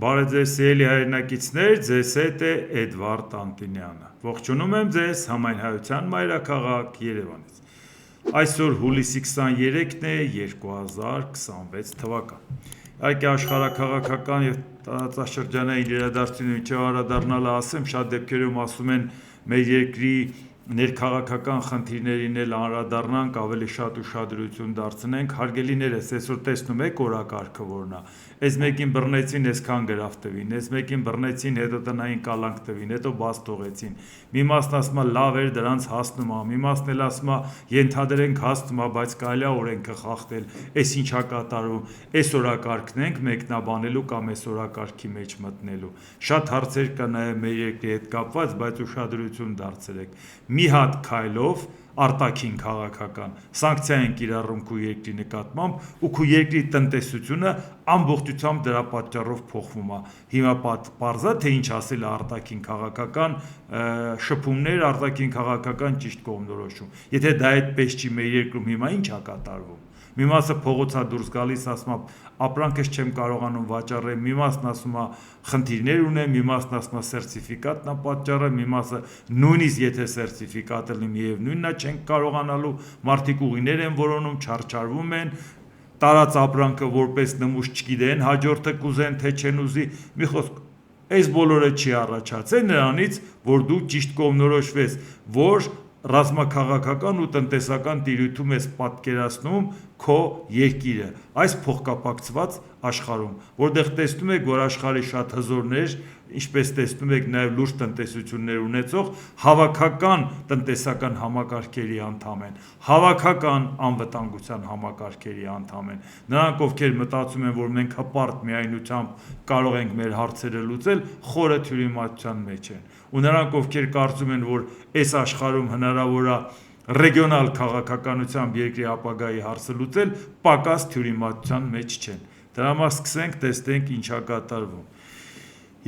Բարև ձեզ սիրելի հայրենակիցներ, ձեզ հետ է Էդվարդ Անտինյանը։ Ողջունում եմ ձեզ Համայնայության մայրաքաղաք Երևանից։ Այսօր հուլիսի 23-ն է 2026 թվական։ Իհարկե աշխարհաքաղաքական եւ տարածաշրջանային իրադարձությունների միջև անդրադառնալը ասեմ, շատ դեպքերում ասում են մեր երկրի ներքաղաքական խնդիրներին էլ անդրադառնանք, ավելի շատ ուշադրություն դարձնենք, հարգելիներս, այսօր տեսնում եք օրակարգը որն է։ Այս մեկին բռնեցին, այսքան գրավ տվին, այս մեկին բռնեցին, հետո տնային կալանք տվին, հետո բաց թողեցին։ Մի մասն ասում է լավ էր դրանց հասնում է, մի մասն էլ ասում է ենթադրենք հասնում է, բայց կարելի է օրենքը խախտել, այս ինչա կատարում, այս օրակարգն ենք մեկնաբանելու կամ այս օրակարգի մեջ մտնելու։ Շատ հարցեր կա նաև մեր երկրի հետ կապված, բայց ուշադրություն դարձրեք։ Մի հատ քայլով արտաքին քաղաքական սանկցիա են կիրառում քո երկրի նկատմամբ ու քո երկրի տնտեսությունը ամբողջությամբ դրա պատճառով փոխվում է։ Հիմա պարզա թե ինչ ասել է արտաքին քաղաքական շփումներ, արտաքին քաղաքական ճիշտ կողմնորոշում։ Եթե դա այդպես չի մեր երկրում հիմա ինչ է կատարվում։ Մի մասը փողոց է դուրս գալիս, ասում է ապրանքս չեմ կարողանում վաճառել, մի մասն ասում է խնդիրներ ունեմ, մի մասն ասում է սերտիֆիկատն է պատճառը, մի մասը նույնիսկ եթե սերտիֆիկատը լինի եւ նույնն է չենք կարողանալու, մարդիկ ուղիներ են որոնում, չարչարվում են, տարած ապրանքը որպես նմուշ չգիտեն, հաջորդը կուզեն թե չեն ուզի, մի խոսք այս բոլորը չի առաջացել նրանից, որ դու ճիշտ կողմնորոշվես, որ ռազմաքաղաքական ու տնտեսական տիրույթում ես պատկերացնում քո երկիրը այս փոխկապակցված աշխարհում, որտեղ տեսնում եք, որ աշխարհի շատ հզորներ, ինչպես տեսնում եք նաև լուրջ տնտեսություններ ունեցող հավաքական տնտեսական համակարգերի անդամ են, հավաքական անվտանգության համակարգերի անդամ են։ Նրանք, ովքեր մտածում են, որ մենք հպարտ միայնությամբ կարող ենք մեր հարցերը լուծել, խորը թյուրիմացության մեջ են։ Ու նրանք, ովքեր կարծում են, որ այս աշխարհում հնարավոր է ռեգիոնալ քաղաքականությամբ երկրի ապագայի հարցը լուծել, պակաս թյուրիմացության մեջ չեն։ Դրա համար սկսենք տեսնենք ինչա կատարվում։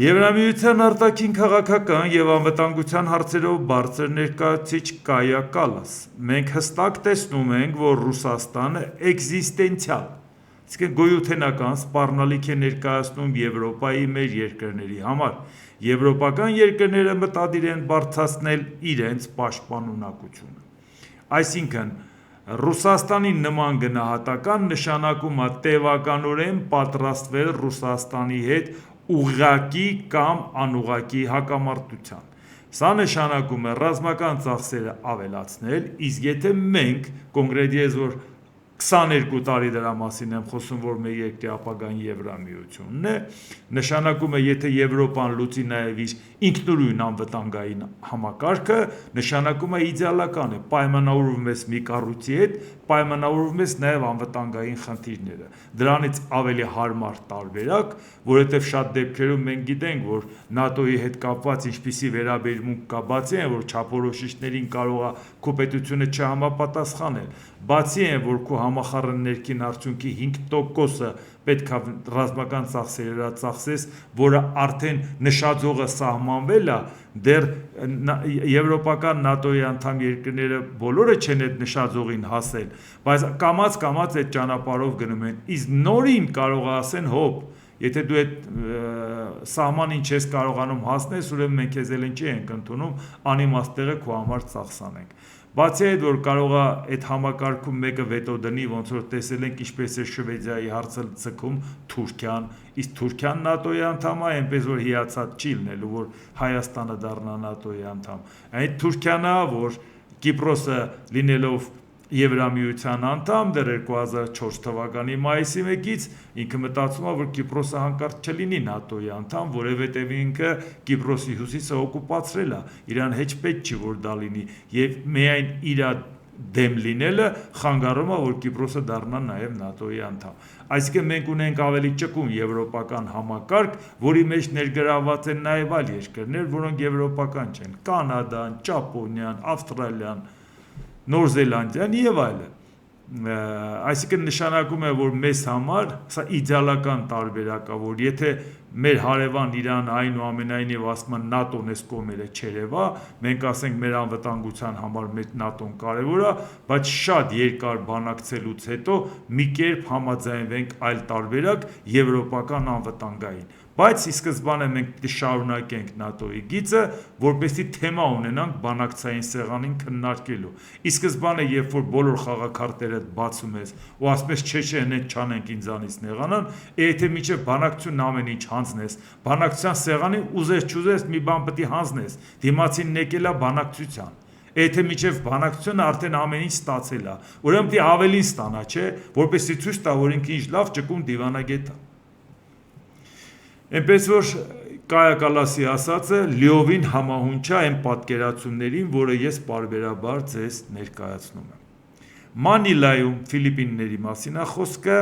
Եվրամիության արտաքին քաղաքական եւ անվտանգության հարցերով բարձր ներկայացուցիչ Կայա Կալլաս։ Մենք հստակ տեսնում ենք, որ Ռուսաստանը էկզիստենցիալ, իսկ գոյութենական սպառնալիք է ներկայացնում Եվրոպայի մեր երկրների համար։ Եվրոպական երկրները մտադիր են բարձրացնել իրենց պաշտպանունակությունը։ Այսինքն Ռուսաստանի նման գնահատական նշանակում է տևականորեն պատրաստվել Ռուսաստանի հետ ուղղակի կամ անուղղակի հակամարտության։ Սա նշանակում է ռազմական ծախսերը ավելացնել, իսկ եթե մենք կոնկրետ ես որ 22 տարի դրա մասին եմ խոսում, որ մեր երկրի ապագան Եվրամիությունն է, նշանակում է եթե Եվրոպան լուծի նաև իր ինքնուրույն անվտանգային համակարգը, նշանակում է իդեալական է, պայմանավորվում ես մի կառույցի հետ, պայմանավորվում ես նաև անվտանգային խնդիրները։ Դրանից ավելի հարմար տարբերակ, որովհետև շատ դեպքերում մենք գիտենք, որ ՆԱՏՕ-ի հետ կապված ինչպիսի վերաբերմունք կա, բացի այն, որ չափորոշիչներին կարող է քո պետությունը չհամապատասխանել, բացի այն, որ քո համախառն ներքին արդյունքի 5%-ը պետք է ռազմական ծախսերը ծախսես, որը արդեն նշաձողը սահմանվել է, դեռ եվրոպական ՆԱՏՕ-ի անդամ երկրները բոլորը չեն այդ նշաձողին հասել, բայց կամաց այդ ճանապարհով գնում են, իսկ նորին կարող է ասեն հոп, եթե դու այդ սահմանին չես կարողանում հասնես, ուրեմն մենք քեզ էլ ինչի ենք ընդունում, անիմաստ տեղը քո համար ծախսանենք։ Բացի այդ, որ կարող է այդ համակարգում մեկը վետո դնի, ոնց որ տեսել ենք ինչպես է Շվեդիայի հարցը ձգում Թուրքիան, իսկ Թուրքիան ՆԱՏՕ-ի անդամ է, այնպես որ հիացած չի լինելու, որ Հայաստանը դառնա ՆԱՏՕ-ի անդամ։ Այդ Թուրքիան է, որ Կիպրոսը լինելով Եվրամիության անդամ դեռ 2004 թվականի մայիսի 1-ից ինքը մտածում է, որ Կիպրոսը հանկարծ չլինի ՆԱՏՕ-ի անդամ, որովհետև ինքը Կիպրոսի հյուսիսը օկուպացրել է, իրան հեչ պետք չի որ դա լինի, եւ միայն իր դեմ լինելը խանգարում է, որ Կիպրոսը դառնա նաև ՆԱՏՕ-ի անդամ։ Այսինքն մենք ունենք ավելի ճկուն եվրոպական համակարգ, որի մեջ ներգրավված են նաև այլ երկրներ, որոնք եվրոպական չեն՝ Կանադան, Ճապոնիան, Ավստրալիան, Նոր Զելանդիան եւ այլն։ Այսինքն նշանակում է, որ մեզ համար սա իդեալական տարբերակ է, որ եթե մեր հարևան Իրանը այնուամենայնիվ ասում են ՆԱՏՕ-ն այս կողմերը չերևա, մենք ասենք մեր անվտանգության համար մեր ՆԱՏՕ-ն կարևոր է, բայց շատ երկար բանակցելուց հետո մի կերպ համաձայնվենք այլ տարբերակ եվրոպական անվտանգային։ Բայց ի սկզբանե մենք շարունակենք ՆԱՏՕ-ի գիծը, որպեսզի թեմա ունենանք բանակցային սեղանին քննարկելու։ Ի սկզբանե, երբ որ բոլոր խաղաքարտերը բացում ես ու ասում ես չէ, հենց չանենք ինձանից նեղանան, եթե մինչև բանակցությունն ամեն ինչ հանձնես, բանակցության սեղանին ուզես չուզես մի բան պետք է հանձնես, դիմացին եկել է բանակցության։ Եթե մինչև բանակցությունը արդեն ամեն ինչ ստացել է, ուրեմն պետք է ավելին ստանա, չէ, որպեսզի ցույց տա, որ ինքը ինչ լավ ճկուն դիվանագետ է։ Այնպես որ Կայա Կալասի ասածը լիովին համահունչ է այն պատկերացումներին, որը ես պարբերաբար ձեզ ներկայացնում եմ։ Մանիլայում Ֆիլիպինների մասին է խոսքը,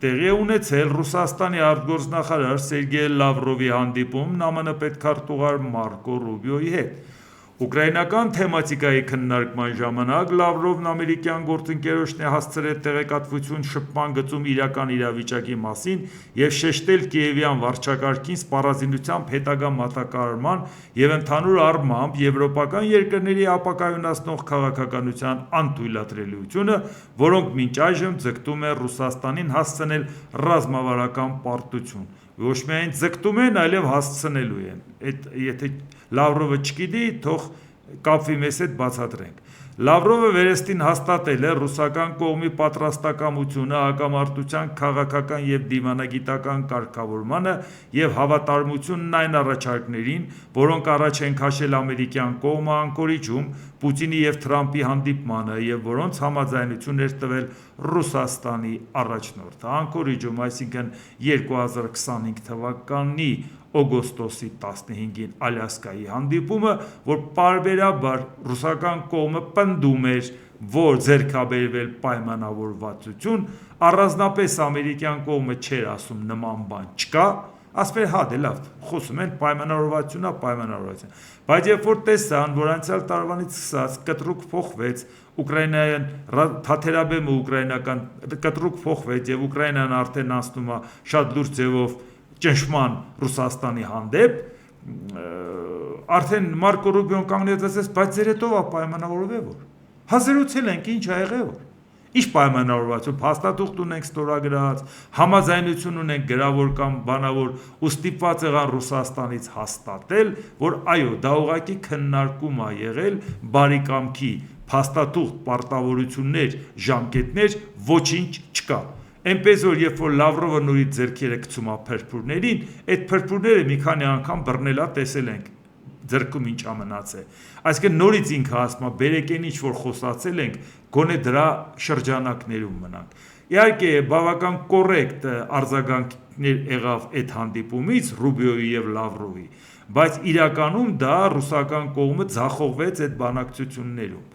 տեղի է ունեցել Ռուսաստանի արտգործնախարար Սերգեյ Լավրովի հանդիպումն ԱՄՆ պետքարտուղար Մարկո Ռուբիոյի հետ։ Ուկրաինական թեմատիկայի քննարկման ժամանակ Լավրովն ամերիկյան գործընկերոջն է հասցրել տեղեկատվություն շփման գծում իրական իրավիճակի մասին և շեշտել Կիևյան վարչակարգին սպառազինությամբ հետագա մատակարարման և ընդհանուր առմամբ եվրոպական երկրների ապակայունացնող քաղաքականության անթույլատրելիությունը, որոնք մինչ այժմ ձգտում են Ռուսաստանին հասցնել ռազմավարական պարտություն։ Ոչ միայն ձգտում են, այլև հասցնելու են։ Եթե Լավրովը չգիտի, թող կապվի մեզ հետ բացատրենք։ Լավրովը վերստին հաստատել է ռուսական կողմի պատրաստակամությունը հակամարտության քաղաքական և դիվանագիտական կարգավորմանը և հավատարմությունն այն առաջարկներին, որոնք առաջ են քաշել ամերիկյան կողմը Անկորիջում Պուտինի և Թրամփի հանդիպմանը և որոնց համաձայնություն էր տվել Ռուսաստանի առաջնորդը։ Անկորիջում, այսինքն 2025 թվականի օգոստոսի 15-ին Ալյասկայի հանդիպումը, որ պարբերաբար ռուսական կողմը պնդում էր, որ ձեռքաբերվել պայմանավորվածություն, առանձնապես ամերիկյան կողմը չէր ասում նման բան չկա, ասում էր հա դե լավ, խոսում են պայմանավորվածությունն է, պայմանավորվածություն։ Բայց երբ որ տեսան, որ անցյալ տարվանից սկսած կտրուկ փոխվեց Ուկրաինայական թաթերաբեմը ուկրաինական կտրուկ փոխվեց եւ Ուկրաինան արդեն անցնում է շատ լուրջ ձևով ճնշման Ռուսաստանի հանդեպ, արդեն Մարկո Ռուբիոն կանգնեց ասես, բայց ձեր հետով է պայմանավորվել որ։ Հազրուցել ենք, ինչ ա եղել որ։ Ինչ պայմանավորվածություն, փաստաթուղթ ունենք ստորագրած, համաձայնություն ունենք գրավոր կամ բանավոր ու ստիպված եղան Ռուսաստանից հաստատել, որ այո, դա ուղղակի քննարկում ա եղել բարիկամքի փաստաթուղթ, պարտավորություններ, ժամկետներ, ոչինչ չկա։ Այնպես որ երբ որ Լավրովը նորից ձեռքերը գցում է փրփուրներին, այդ փրփուրները մի քանի անգամ բռնել է, տեսել ենք ձեռքում ինչ ա մնացել։ Այսինքն նորից ինքը ասում է, բերեք այն ինչ որ խոսացել ենք, գոնե դրա շրջանակներում մնանք։ Իհարկե, բավական կոռեկտ արձագանքներ եղավ այդ հանդիպումից Ռուբիոյի եւ Լավրովի, բայց իրականում դա ռուսական կողմը ձախողվեց այդ բանակցություններում։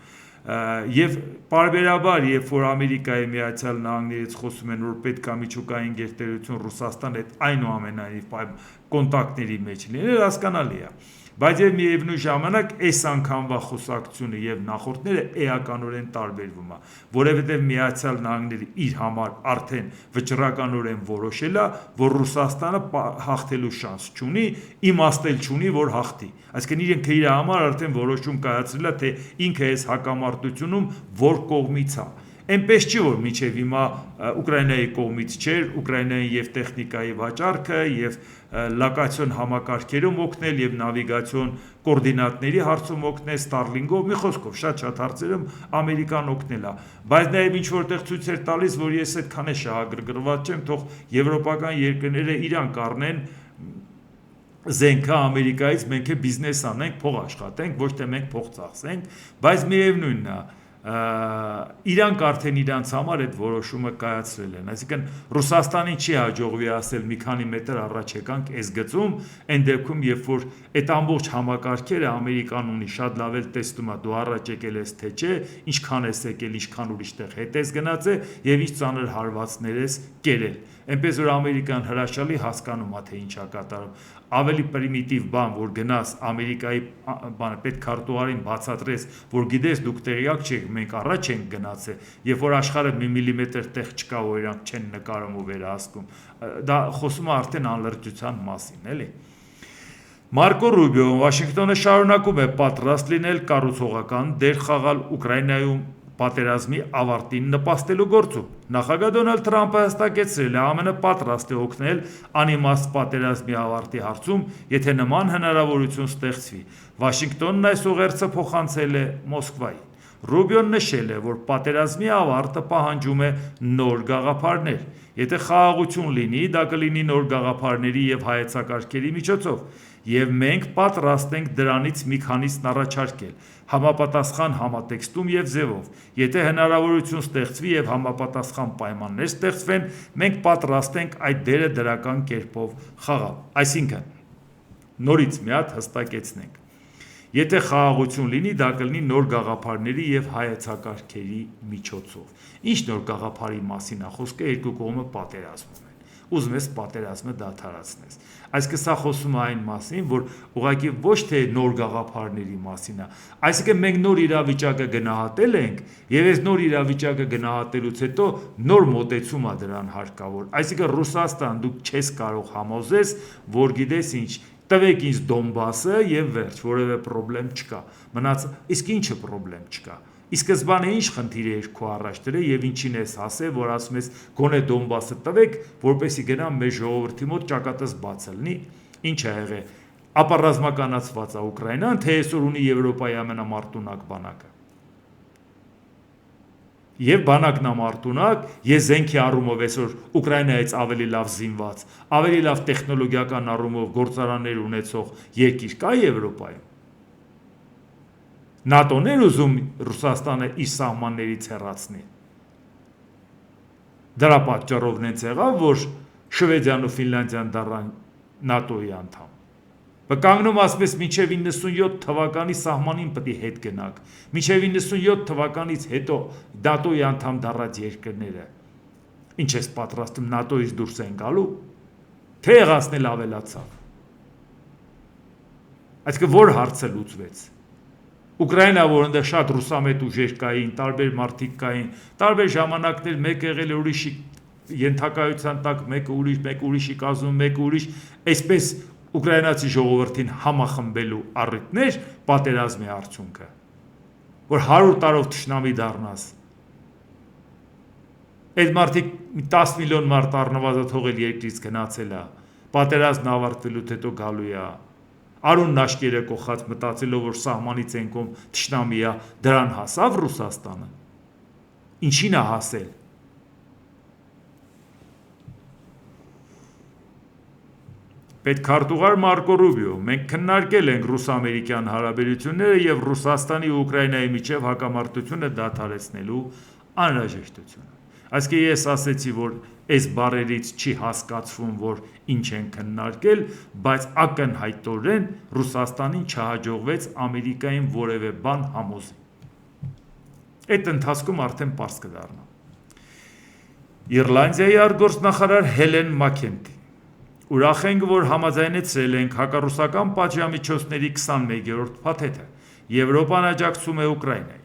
Եվ պարբերաբար, երբ որ Ամերիկայի Միացյալ Նահանգներից խոսում են, որ պետք է միջուկային գերտերություն Ռուսաստան հետ այնուամենայնիվ կոնտակտների մեջ լինել, հասկանալի է։ Բայց եւ միևնույն ժամանակ այս անգամվա խոսակցությունը եւ նախորդները էականորեն տարբերվում է, որովհետեւ Միացյալ Նահանգները իր համար արդեն վճռականորեն որոշել է, որ Ռուսաստանը հաղթելու շանս չունի, իմաստել չունի, որ հաղթի։ Այսինքն ինքը իր համար արդեն որոշում կայացրել է, թե ինքը այս հակամարտությունում որ կողմից է։ Այնպես չի, որ մինչև հիմա Ուկրաինայի կողմից չէր, Ուկրաինային եւ տեխնիկայի վաճառքը եւ լոկացիոն համակարգերում օգնել եւ նավիգացիոն կոորդինատների հարցում օգնել Starlink-ով, մի խոսքով շատ հարցերում Ամերիկան օգնել է, բայց նաեւ ինչ որտեղ ցույց էր տալիս, որ ես այդքան է շահագրգռված չեմ, թող եվրոպական երկրները իրանք առնեն զենքը Ամերիկայից, մենք է բիզնես անենք, փող աշխատենք, ոչ թե մենք փող ծախսենք, բայց միևնույնն է իրանք արդեն իրանց համար այդ որոշումը կայացրել են, այսինքն Ռուսաստանին չի հաջողվի ասել մի քանի մետր առաջ եկանք այս գծում, այն դեպքում երբ որ այդ ամբողջ համակարգերը Ամերիկան ունի շատ լավ էլ տեսնում է դու առաջ եկել ես թե չէ, ինչքան ես եկել, ինչքան ուրիշ տեղ հետ ես գնացել եւ ինչ ծանր հարվածներ ես կերել, Այնպես որ Ամերիկան հրաշալի հասկանում է, թե ինչ է կատարում։ Ավելի պրիմիտիվ բան, որ գնաս Ամերիկայի պետքարտուղարին բացատրես, որ գիտես դուք տեղյակ չեք, մենք առաջ ենք գնացել, երբ որ աշխարհը մի միլիմետր տեղ չկա, որ իրանք չեն նկարում ու վերահսկում, դա խոսում է արդեն անլրջության մասին, էլի։ Մարկո Ռուբիոն Վաշինգտոնը շարունակում է պատրաստ լինել կառուցողական դեր խաղալ Ուկրաինայում պատերազմի ավարտին նպաստելու գործում։ Նախագահ Դոնալդ Թրամփը հստակեցրել է ԱՄՆ պատրաստ է օգնել անիմաստ պատերազմի ավարտի հարցում, եթե նման հնարավորություն ստեղծվի։ Վաշինգտոնն այս ուղերձը փոխանցել է Մոսկվայի։ Ռուբիոն նշել է, որ պատերազմի ավարտը պահանջում է նոր գաղափարներ։ Եթե խաղաղություն լինի, դա կլինի նոր գաղափարների և հայեցակարգերի միջոցով, և մենք պատրաստ ենք դրանից մի քանիսն առաջարկել, համապատասխան համատեքստում և ձևով։ Եթե հնարավորություն ստեղծվի և համապատասխան պայմաններ ստեղծվեն, մենք պատրաստ ենք այդ դերը դրական կերպով խաղալ։ Այսինքն, նորից մի հատ հստակեցնենք։ Եթե խաղաղություն լինի, դա կլինի նոր գաղափարների և հայեցակարգերի միջոցով։ Ինչ նոր գաղափարի մասին է խոսքը, երկու կողմը պատերազմում են։ Ուզում ես պատերազմը դադարեցնես։ Այսինքն սա խոսում է այն մասին, որ ուղղակի ոչ թե նոր գաղափարների մասին է, այսինքն մենք նոր իրավիճակը գնահատել ենք, եւ այս նոր իրավիճակը գնահատելուց հետո նոր մոտեցում է դրան հարկավոր։ Այսինքն Ռուսաստան դուք չես կարող համոզես, որ գիտես ինչ, տվեք ինձ Դոնբասը եւ վերջ, որևէ խնդրեմ չկա։ Մնաց, իսկ ինչը խնդրեմ չկա։ Ի սկզբանե ինչ խնդիր էր քո առաջ դրել եւ ինչին ես ասել, որ ասում ես գոնե Դոնբասը տվեք, որպեսի գնամ մեր ժողովրդի մոտ ճակատս բաց լինի։ Ինչ է եղել։ Ապա ռազմականացված է Ուկրաինան, թե այսօր ունի Եվրոպայի ամենամարտունակ բանակը։ Եվ բանակն ամարտունակ, ես զենքի առումով այսօր Ուկրաինայից ավելի լավ զինված, ավելի լավ տեխնոլոգիական առումով գործարաններ ունեցող երկիր կա Եվրոպայում։ ՆԱՏՕ-ն էր ուզում Ռուսաստանը իր սահմաններից հեռացնի։ Դրա պատճառով նենց եղավ, որ Շվեդիան ու Ֆինլանդիան դառան ՆԱՏՕ-ի անդամ։ Կանգնում ասում ես մինչև 97 թվականի սահմանին պետք է հետ գնանք։ Մինչև 97 թվականից հետո ՆԱՏՕ-ի անդամ դառած երկրները ինչ ես պատրաստում ՆԱՏՕ-ից դուրս են գալու, թե եղածնել ավելացավ։ Այսինքն որ հարցը լուծվեց։ Ուկրաինա, որ այնտեղ շատ ռուսամետ ուժեր կային, տարբեր մարդիկ կային, տարբեր ժամանակներ մեկը եղել է ուրիշի ենթակայության տակ, մեկ ուրիշի կազմում, մեկ ուրիշ, այսպես ուկրաինացի ժողովրդին համախմբելու առիթներ պատերազմի արդյունքը, որ 100 տարով թշնամի դառնաս։ Այդ մարդիկ 10 միլիոն մարդ առնվազն թողել երկրից գնացել է, պատերազմն ավարտվելուց հետո գալու է, արունն աշկերը կոխած մտածելով, որ սահմանից են կողմ թշնամի է, դրան հասավ Ռուսաստանը։ Ինչին է հասել։ Պետքարտուղար Մարկո Ռուբիո, մենք քննարկել ենք ռուս-ամերիկյան հարաբերությունները եւ Ռուսաստանի ու Ուկրաինայի միջև հակամարտությունը դադարեցնելու անհրաժեշտությունը։ Այսինքն ես ասեցի, որ այս բառերից չի հասկացվում, որ ինչ են քննարկել, բայց ակնհայտորեն Ռուսաստանին չհաջողվեց Ամերիկային որևէ բան համոզել։ Այդ ընթացքում արդեն պարզ կդառնա։ Իռլանդիայի արտգործնախարար Հելեն Մաքենթի Ուրախ ենք, որ համաձայնեցրել ենք հակառուսական պատժամիջոցների 21-րդ փաթեթը։ Եվրոպան աջակցում է Ուկրաինային։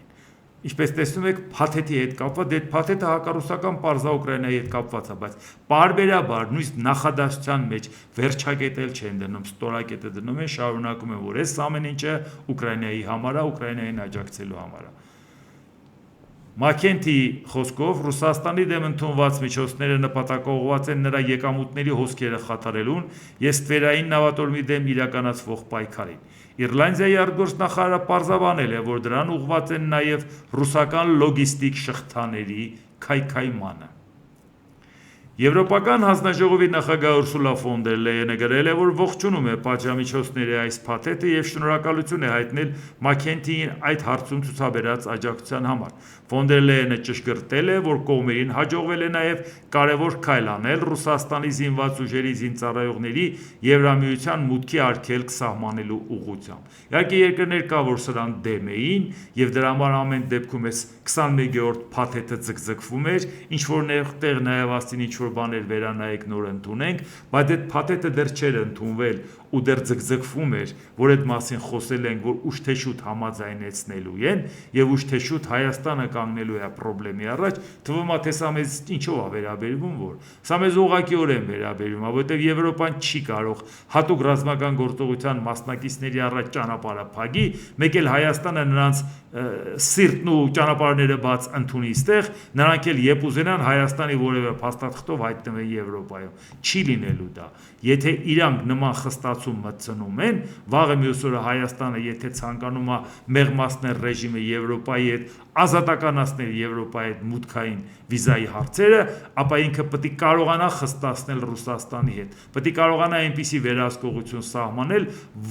Ինչպես տեսնում եք, փաթեթի հետ կապված, այդ փաթեթը հակառուսական պարզա Ուկրաինայի հետ կապված է, բայց պարբերաբար նույնիսկ նախադասության մեջ վերջակետել չեն դնում, ստորակետը դնում են, շարունակում են, որ այս ամեն ինչը Ուկրաինայի համար է, Ուկրաինային աջակցելու համար է։ Մաքենթիի խոսքով Ռուսաստանի դեմ ընդունված միջոցները նպատակաուղղված են նրա եկամուտների հոսքերը խաթարելուն և ստվերային նավատորմի դեմ իրականացվող պայքարին։ Իռլանդիայի արտգործնախարարը պարզաբանել է, որ դրան ուղղված են նաև ռուսական լոգիստիկ շղթաների քայքայմանը։ Եվրոպական հանձնաժողովի նախագահ Ուրսուլա ֆոն դեր Լեյենը գրել է, որ ողջունում է պատժամիջոցների այս փաթեթը և շնորհակալություն է հայտնել Մաքենթիին այդ հարցում ցուցաբերած աջակցության համար։ Ֆոն դեր Լեյենը ճշգրտել է, որ կողմերին հաջողվել է նաև կարևոր քայլ անել Ռուսաստանի զինված ուժերի զինծառայողների Եվրամիության մուտքի արգելք սահմանելու ուղղությամբ։ Իհարկե երկրներ կա, որ սրան դեմ էին, և դրա համար ամեն դեպքում այս 21-րդ փաթեթը ձգձգվում էր, ինչ որ տեղ նաև ասին ինչ որ ինչ-որ բաներ վերանայեք, նոր ընդունենք, բայց այդ փաթեթը դեռ չէր ընդունվել ու դեռ ձգձգվում էր, որ այդ մասին խոսել ենք, որ ուշ թե շուտ համաձայնեցնելու են եւ ուշ թե շուտ Հայաստանը կանգնելու է խնդրի առաջ, թվում է թե սա մեզ ինչով է վերաբերվում, որ սա մեզ ուղղակիորեն վերաբերվում է, որովհետեւ Եվրոպան չի կարող հատուկ ռազմական գործողության մասնակիցների առաջ ճանապարհը փակի, մեկ էլ Հայաստանը նրանց սիրտն ու ճանապարհները բաց ընդունի ստեղ, նրանք էլ երբ ուզենան Հայաստանի որևէ փաստաթղթով հայտնվեն Եվրոպայում, չի լինելու դա, եթե իրանք նման խստացում մտցնում են, վաղը մյուս օրը Հայաստանը եթե ցանկանում է մեղմացնել ռեժիմը Եվրոպայի հետ, ազատականացնել Եվրոպայի հետ մուտքային վիզայի հարցերը, ապա ինքը պետք է կարողանա խստացնել Ռուսաստանի հետ, պետք է կարողանա այնպիսի վերահսկողություն սահմանել,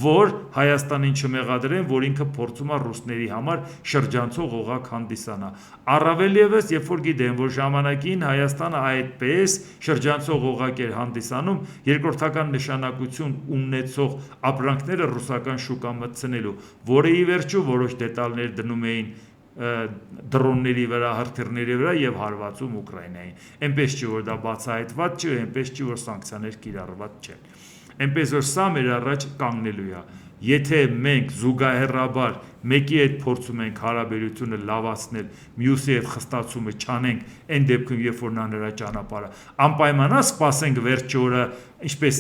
որ Հայաստանին չմեղադրեն, որ ինքը փորձում է ռուսների համար շրջանցող օղակ հանդիսանա։ Առավել ևս, երբ որ գիտեն, որ ժամանակին Հայաստանը այդպես շրջանցող օղակ էր հանդիսանում երկրորդական նշանակություն ունեցող ապրանքները ռուսական շուկա մտցնելու, որը ի վերջո որոշ դետալներ դնում էին դրոնների վրա, հրթիռների վրա եւ հարվածում Ուկրաինային։ Այնպես չի որ դա բացահայտված չէ, այնպես չի որ սանկցիաներ կիրառված չեն։ Այնպես որ սա մեր առաջ կանգնելու է։ Եթե մենք զուգահեռաբար մեկի հետ փորձում ենք հարաբերությունը լավացնել, մյուսի հետ խստացումը չանենք, այն դեպքում երբ որ նա նրա ճանապարհը անպայմանա սպասենք վերջի օրը, ինչպես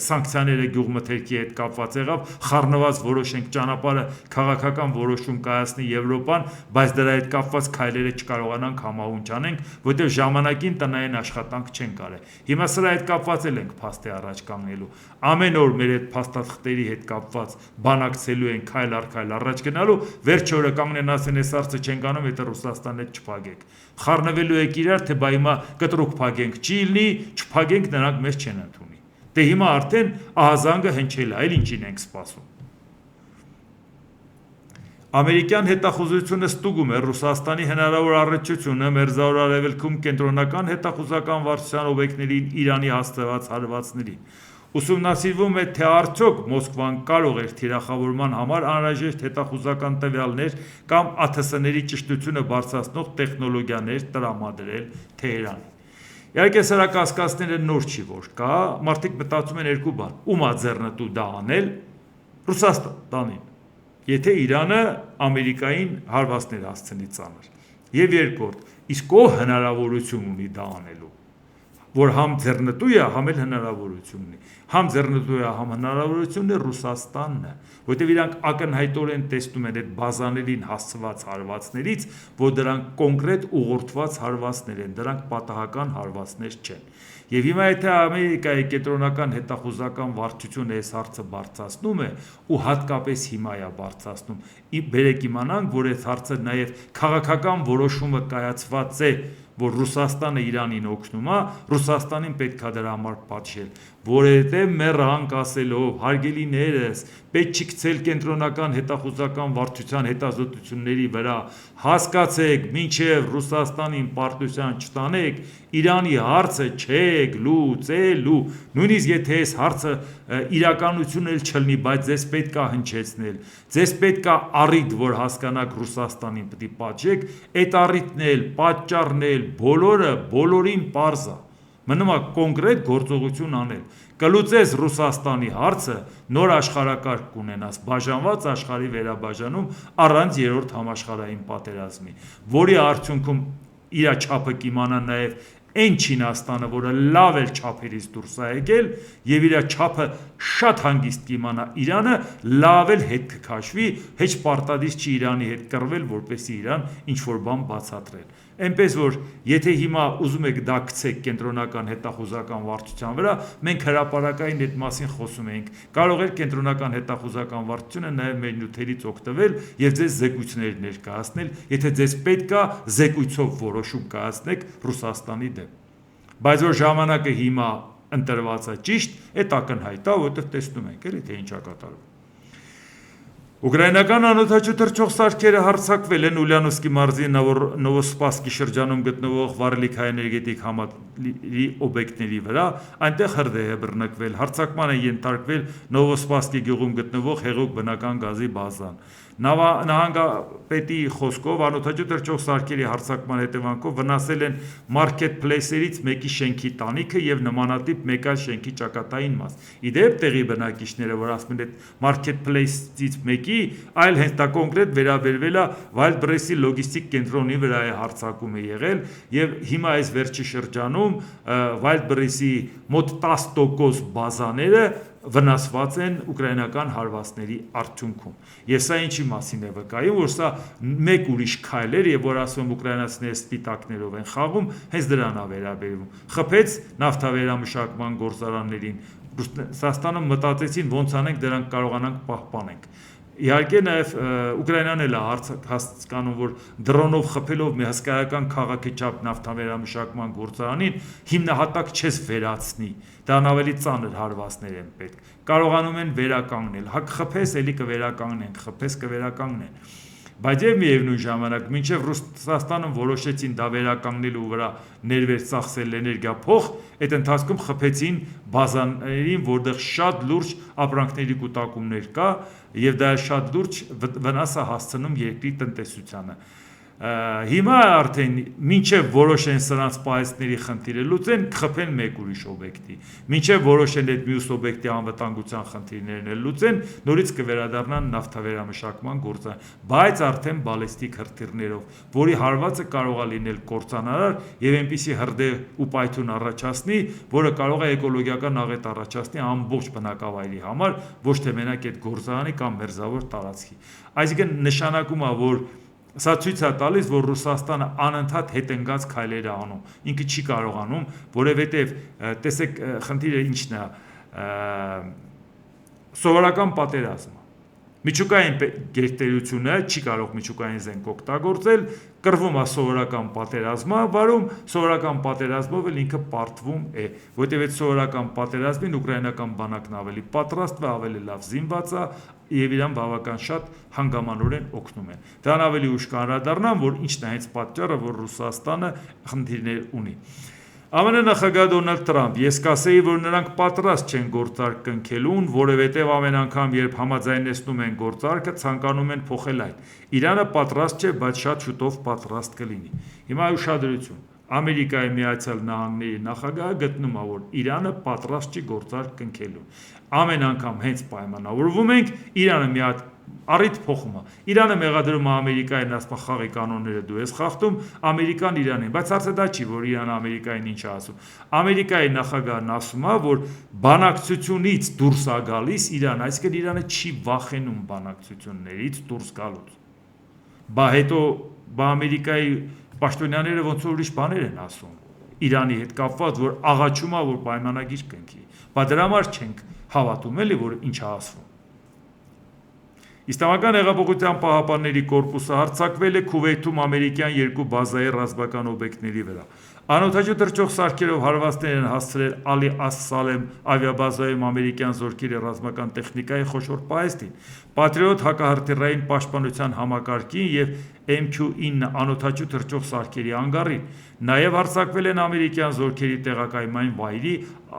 սանկցիաները գյուղմթերքի հետ կապված եղավ, խառնված որոշենք ճանապարհը քաղաքական որոշում կայացնի Եվրոպան, բայց դրա հետ կապված քայլերը չկարողանանք համահունչ անենք, որտեղ ժամանակին տնային աշխատանք չեն կարել։ Հիմա սրա հետ կապված ենք փաստի առաջ կանգնելու։ Ամեն օր մեր այդ փաստաթղթերի հետ կապված բանակցելու են քայլ առ քայլ առաջ գնալու, վերջ օրը կանգնեն այս հարցը չենք անում, եթե Ռուսաստանն հետ չփակենք։ Խառնվելու եք իրար, թե բա հիմա կտրուկ փակենք, չի լինի, չփակենք, նրանք մեզ չեն ընդունի։ Դե հիմա արդեն ահազանգը հնչել է, այլ ինչին ենք սպասում։ Ամերիկյան հետախուզությունը ստուգում է Ռուսաստանի հնարավոր առնչությունը Մերձավոր Արևելքում կենտրոնական հետախուզական վարչության օբյեկտներին Իրանի հասցված հարվածներին։ Ուսումնասիրվում է, թե արդյոք Մոսկվան կարող էր թիրախավորման համար անհրաժեշտ հետախուզական տվյալներ կամ ԱԹՍ-ների ճշտությունը բարձրացնող տեխնոլոգիաներ տրամադրել Թեհրանին։ Իհարկե սրա կասկածները նոր չի որ կա, մարդիկ մտածում են երկու բան. ում է ձեռնտու դա անել, Ռուսաստանին, եթե Իրանը Ամերիկային հարվածներ հասցնի ծանր, եւ երկրորդ, իսկ ով հնարավորություն ունի դա անելու, որ համ ձեռնտու է, համ էլ հնարավորություն ունի, համ ձեռնտու է, համ հնարավորություն է Ռուսաստանն է, որտեղ իրանք ակնհայտորեն տեսնում են այդ բազաներին հասցված հարվածներից, որ դրանք կոնկրետ ուղղորդված հարվածներ են, դրանք պատահական հարվածներ չեն։ Եվ հիմա եթե Ամերիկայի կենտրոնական հետախուզական վարչությունը այս հարցը բարձրացնում է ու հատկապես հիմա է բարձրացնում, բերեք իմանանք, որ այս հարցը նաև քաղաքական որոշումը կայացված է, որ Ռուսաստանը Իրանին օգնում է, Ռուսաստանին պետք է դրա համար պատժել, որովհետև մեռանք ասելով, հարգելիներս, պետք չի գցել կենտրոնական հետախուզական վարչության հետազոտությունների վրա, հասկացեք, մինչև Ռուսաստանին պարտության չտանեք, Իրանի հարցը չեք լուծելու, նույնիսկ եթե այս հարցը իրականություն էլ չլինի, բայց ձեզ պետք է հնչեցնել, ձեզ պետք է առիթ, որ հասկանաք Ռուսաստանին պետք է պատժեք, այդ առիթն էլ, պատճառն էլ, բոլորին պարզ է, մնում է կոնկրետ գործողություն անել, կլուծես Ռուսաստանի հարցը, նոր աշխարհակարգ կունենաս, բաժանված աշխարհի վերաբաժանում առանց երրորդ համաշխարհային պատերազմի, որի արդյունքում իր չափը կիմանա նաև այն Չինաստանը, որը լավ էլ չափերից դուրս է եկել եւ իր չափը շատ հանգիստ կիմանա Իրանը, լավ էլ հետ կքաշվի, հեչ պարտադիր չի Իրանի հետ կռվել, որպեսզի Իրան ինչ որ բան բացատրել։ Այնպես որ եթե հիմա ուզում եք դա գցեք կենտրոնական հետախուզական վարչության վրա, մենք հրապարակային այդ մասին խոսում ենք, կարող է կենտրոնական հետախուզական վարչությունը նաև մեր նյութերից օգտվել եւ ձեզ զեկույցներ ներկայացնել, եթե ձեզ պետք է զեկույցով որոշում կայացնեք Ռուսաստանի դեմ։ Բայց որ ժամանակը հիմա ընտրված է ճիշտ, այդ ակնհայտ է, որովհետեւ տեսնում ենք, էլի թե ինչ է կատարվում։ Ուկրաինական անօդաչու թռչող սարքերը հարձակվել են Ուլյանովսկի մարզի Նովոսպասկի շրջանում գտնվող վառելիքահայերգետիկ համալիրի օբյեկտների վրա, այնտեղ հրդեհ է բռնկվել, հարձակման է ենթարկվել Նովոսպասկի գյուղում գտնվող հեղուկ բնական գազի բազան։ Նահանգապետի խոսքով անօդաչու թռչող սարքերի հարձակման հետևանքով վնասել են մարքեթփլեյսերից մեկի շենքի տանիքը եւ նմանատիպ մեկ այլ շենքի ճակատային մաս։ Իդեպ տեղի բնակիչները, որ ասում են այդ մարքեթփլեյսից մեկի, այլ հենց դա կոնկրետ վերաբերվել է Wildberries-ի լոգիստիկ կենտրոնի վրա է հարձակումը եղել եւ հիմա այս վերջի շրջանում Wildberries-ի մոտ 10% բազաները վնասված են ուկրաինական հարվածների արդյունքում։ Եվ սա ինչի մասին է վկայում, որ սա մեկ ուրիշ քայլ էր եւ որ ասում ուկրաինացիները սպիտակներով են խաղում, հենց դրան է վերաբերվում։ Խփեց նավթավերամշակման գործարաններին։ Ռուսաստանը մտածեցին ոնց անենք դրանք կարողանանք պահպանենք։ Իհարկե նաև Ուկրաինան էլ է հասկանում, որ դրոնով խփելով մի հսկայական քաղաքի չափ նավթավերամշակման գործարանին հիմնահատակ չես վերացնի, դրան ավելի ծանր հարվածներ են պետք, կարողանում են վերականգնել, խփես էլի կվերականգնեն, խփես կվերականգնեն, բայց եւ միևնույն ժամանակ մինչեւ Ռուսաստանը որոշեցին դա վերականգնելու վրա ներվեր ծախսել էներգիա փող, այդ ընթացքում խփեցին բազաներին, որտեղ շատ լուրջ ապրանքների կուտակումներ կա եւ դա շատ լուրջ վնաս է հասցնում երկրի տնտեսությանը։ Հիմա արդեն մինչև որոշեն սրանց պահեստների խնդիրը լուծեն, կխփեն մեկ ուրիշ օբյեկտի։ Մինչև որոշեն այդ մյուս օբյեկտի անվտանգության խնդիրներն էլ լուծեն, նորից կվերադառնան նավթավերամշակման գործարան, բայց արդեն բալեստիկ հրթիռներով, որի հարվածը կարող է լինել կործանարար եւ այնպիսի հրդեհ ու պայթյուն առաջացնի, որը կարող է էկոլոգիական աղետ առաջացնի ամբողջ բնակավայրի համար, ոչ թե մենակ այդ գործարանի կամ մերձավոր տարածքի։ Այսինքն նշանակում է, որ սա ցույց է տալիս, որ Ռուսաստանը անընդհատ հետընկած քայլեր է անում, ինքը չի կարողանում, որովհետև տեսեք խնդիրը ինչն է, սովորական պատերազմը, միջուկային գերտերությունը չի կարող միջուկային զենք օգտագործել, կռվում է սովորական պատերազմը, վարում սովորական պատերազմով էլ ինքը պարտվում է, որտեղ այդ սովորական պատերազմին ուկրաինական բանակն ավելի պատրաստ է, ավելի լավ զինված է եւ իրան բավական շատ հանգամանորեն օգնում են։ Դրան ավելի ուշ կանրադառնամ, որ ինչն է հենց պատճառը, որ Ռուսաստանը խնդիրներ ունի։ ԱՄՆ նախագահ Դոնալդ Տրամփ, ես կասեի, որ նրանք պատրաստ չեն գործարք կնքելուն, որովհետև ամեն անգամ, երբ համաձայնեցնում են գործարքը, ցանկանում են փոխել այն։ Իրանը պատրաստ չէ, բայց շատ շուտով պատրաստ կլինի։ Հիմա ուշադրություն։ Ամերիկայի Միացյալ Նահանգների նախագահը գտնում է, որ Իրանը պատրաստ չի գործարք կնքելուն։ Ամեն անգամ հենց պայմանավորվում ենք, Իրանը մի հատ առիթ փոխում է։ Իրանը մեղադրում է Ամերիկային, ասում է խաղի կանոնները դու ես խախտում, Ամերիկան Իրանին, բայց հարցը դա չի, որ Իրանը Ամերիկային ինչ է ասում։ Ամերիկայի նախագահն ասում է, որ բանակցությունից դուրս է գալիս Իրանը, այսինքն Իրանը չի վախենում բանակցություններից դուրս գալուց։ Բա հետո Ամերիկայի պաշտոնյաները ոնց որ ուրիշ բաներ են ասում Իրանի հետ կապված, որ աղաչում է, որ պայմանագիր կնքի։ Բա դրա համար չենք հավատում էլի, որ ինչ է ասվում։ Իսլամական հեղափոխության պահապանների կորպուսը հարձակվել է Քուվեյթում ամերիկյան երկու բազայի ռազմական օբյեկտների վրա։ Անօդաչու թռչող սարքերով հարվածներ են հասցրել Ալի Աս-Սալեմ ավիաբազայում ամերիկյան զորքերի ռազմական տեխնիկայի խոշոր պահեստին, Patriot հակահրթիռային պաշտպանության համակարգին եւ MQ-9 անօդաչու թռչող սարքերի անգարին։ Նաև հարձակվել են ամերիկյան զորքերի տեղակայման վայրի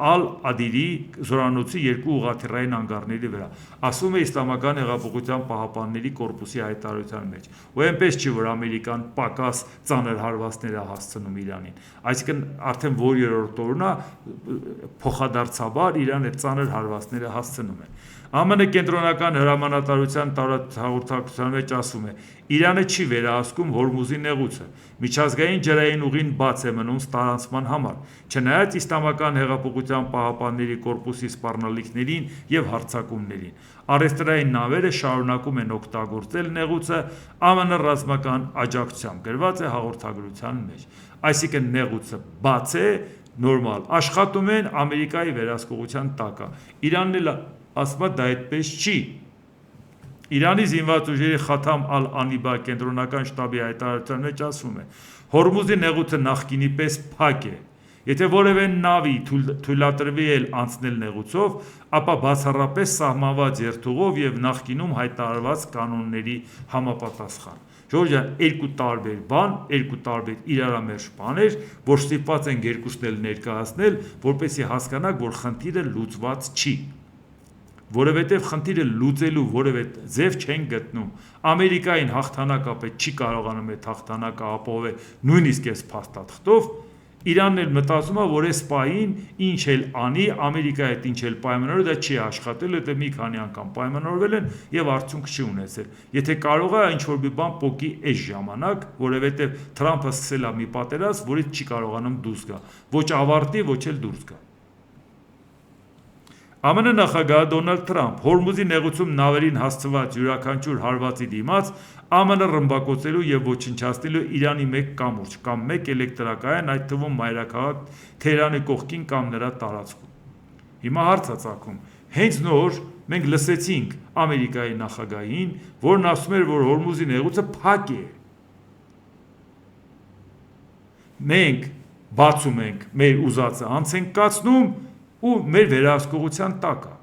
Ալ-Ադիրի զորանոցի երկու ուղղաթիռային անգարների վրա, ասում է Իսլամական հեղափոխության պահապանների կորպուսի հայտարարության մեջ։ Ու այնպես չի, որ Ամերիկան պակաս ծանր հարվածներ է հասցնում Իրանին։ Այսինքն արդեն որ երրորդ օրն է փոխադարձաբար Իրան այդ ծանր հարվածները հասցնում են։ ԱՄՆ կենտրոնական հրամանատարության հաղորդակցության մեջ ասում է. Իրանը չի վերահսկում Հորմուզի նեղուցը, միջազգային ջրային ուղին բաց է մնում ստարանցման համար, չնայած Իսլամական հեղափոխության պահապանների կորպուսի սպառնալիքներին եւ հարձակումներին։ Առևտրային նավերը շարունակում են օգտագործել նեղուցը ԱՄՆ ռազմական աջակցությամբ, գրված է հաղորդագրության մեջ։ Այսինքն նեղուցը բաց է, նորմալ, աշխատում են Ամերիկայի վերահսկողության տակ։ Իրանն էլ ասում է դա այդպես չի։ Իրանի զինված ուժերի Խաթամ Ալ-Անիբա կենտրոնական շտաբի հայտարարության մեջ ասում է. Հորմուզի նեղուցը նախկինի պես փակ է։ Եթե որևէ նավի թույլատրվի էլ անցնել նեղուցով, ապա բացառապես սահմանված երթուղով եւ նախկինում հայտարարված կանոնների համապատասխան։ Ժորժ ջան, երկու տարբեր բան, երկու տարբեր իրարամերժ բաներ, որ ստիպված են երկուսն էլ ներկայացնել, որպեսզի հասկանաք, որ խնդիրը լուծված չի։ որովհետև խնդիրը լուծելու որևէ ձև չեն գտնում։ Ամերիկային հաղթանակը չի կարողանում այդ հաղթանակը ապահովել նույնիսկ այս փաստաթղթով։ Իրանն էլ մտածում է, որ այս պահին ինչ էլ անի, Ամերիկայի հետ ինչ էլ պայմանավորել, դա չի աշխատել, հետո մի քանի անգամ պայմանավորվել են եւ արդյունք չի ունեցել։ Եթե կարող է ինչ-որ մի բան փոկի այս ժամանակ, որովհետեւ Թրամփը սկսել է մի պատերազմ, որից չի կարողանում դուրս գա, ոչ ավարտի, ոչ էլ դուրս գա։ ԱՄՆ նախագահ Դոնալդ Թրամփ Հորմուզի նեղուցում նավերին հասցված յուրաքանչյուր հարվածի դիմաց ԱՄՆ ռմբակոծելու եւ ոչնչացնելու Իրանի մեկ կամուրջ կամ մեկ էլեկտրակայան, այդ թվում մայրաքաղաք Թեհրանի կողքին կամ նրա տարածքում։ Հիմա հարց է ծագում, հենց նոր մենք լսեցինք Ամերիկայի նախագահին, որն ասում էր, որ Հորմուզի նեղուցը փակ է։ Մենք բացում ենք մեր ուզածը, անց ենք կացնում ու մեր վերահսկողության տակ է։